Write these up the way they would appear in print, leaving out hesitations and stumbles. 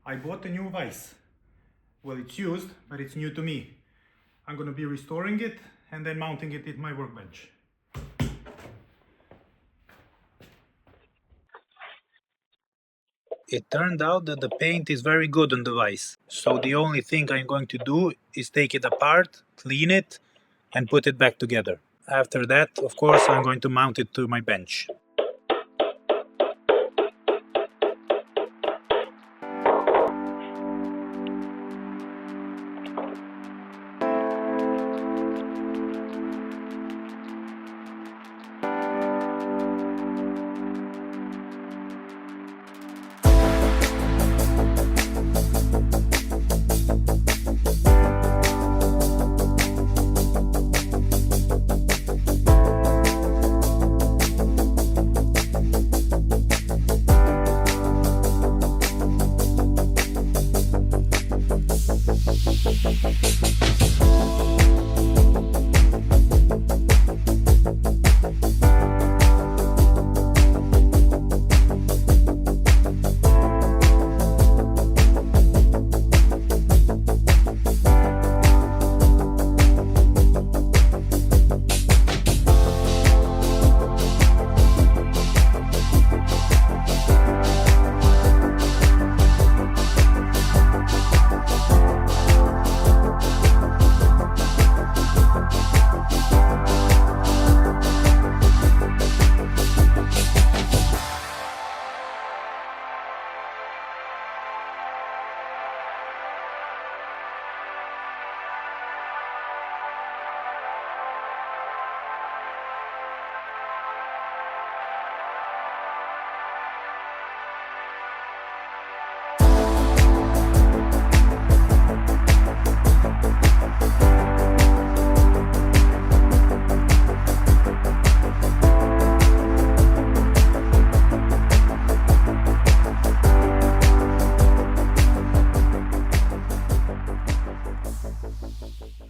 I bought a new vise. Well, it's used, but it's new to me. I'm gonna be restoring it and then mounting it at my workbench. It turned out that the paint is very good on the vise, so the only thing I'm going to do is take it apart, clean it, and put it back together. After that, of course, I'm going to mount it to my bench.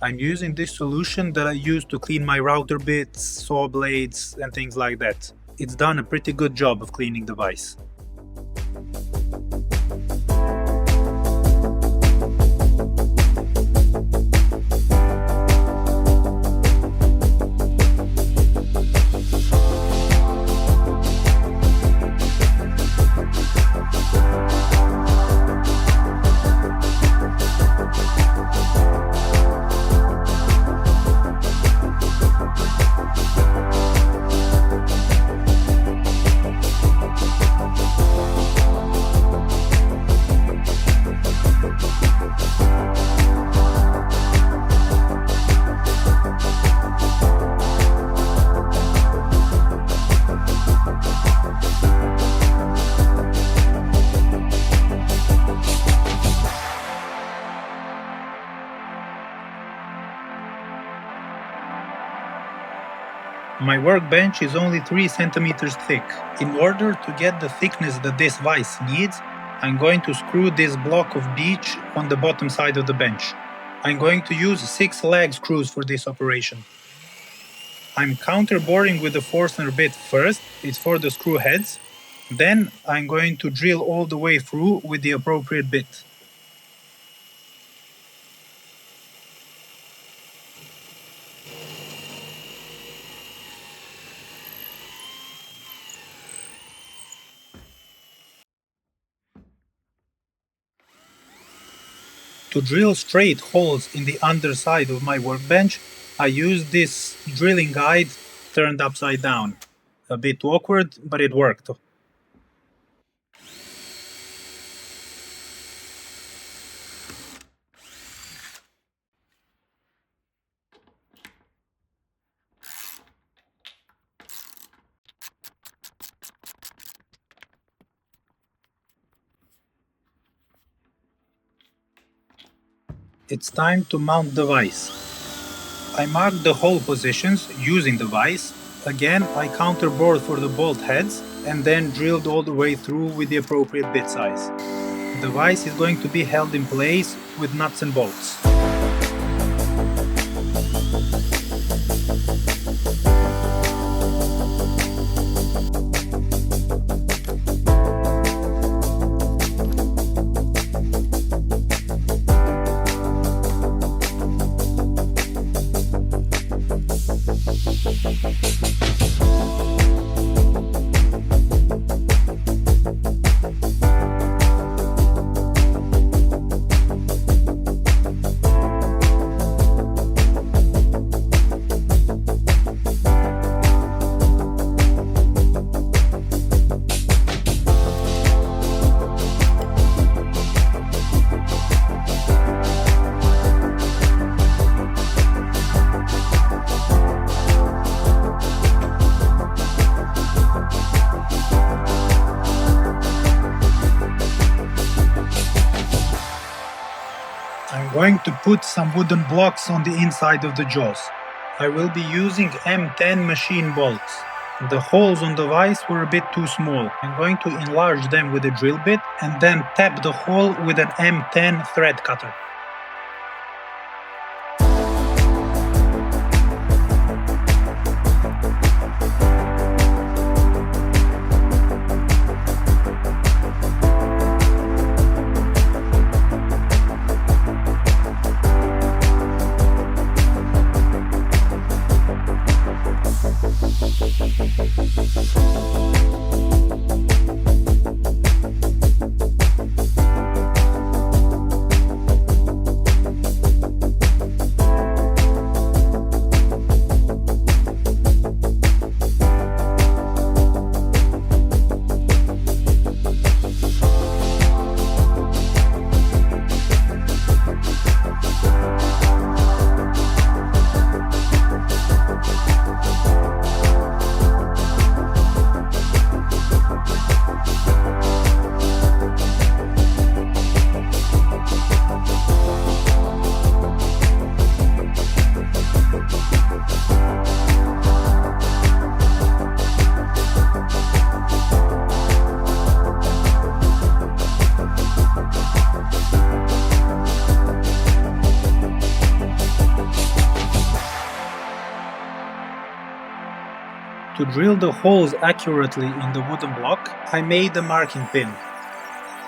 I'm using this solution that I use to clean my router bits, saw blades, and things like that. It's done a pretty good job of cleaning the vise. My workbench is only 3 centimeters thick. In order to get the thickness that this vise needs, I'm going to screw this block of beech on the bottom side of the bench. I'm going to use 6 lag screws for this operation. I'm counterboring with the Forstner bit first, it's for the screw heads. Then I'm going to drill all the way through with the appropriate bit. To drill straight holes in the underside of my workbench, I use this drilling guide turned upside down. A bit awkward, but it worked. It's time to mount the vise. I marked the hole positions using the vise. Again, I counterbored for the bolt heads and then drilled all the way through with the appropriate bit size. The vise is going to be held in place with nuts and bolts. going to put some wooden blocks on the inside of the jaws. I will be using M10 machine bolts. The holes on the vise were a bit too small. I'm going to enlarge them with a drill bit and then tap the hole with an M10 thread cutter. To drill the holes accurately in the wooden block, I made a marking pin.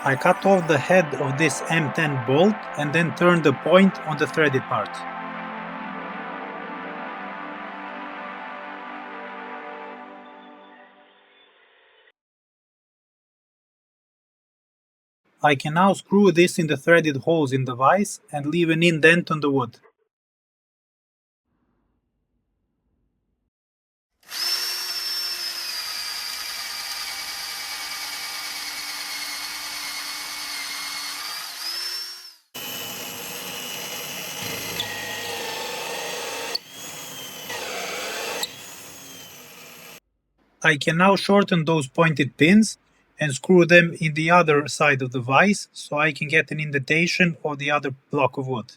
I cut off the head of this M10 bolt and then turned the point on the threaded part. I can now screw this in the threaded holes in the vise and leave an indent on the wood. I can now shorten those pointed pins and screw them in the other side of the vise so I can get an indentation of the other block of wood.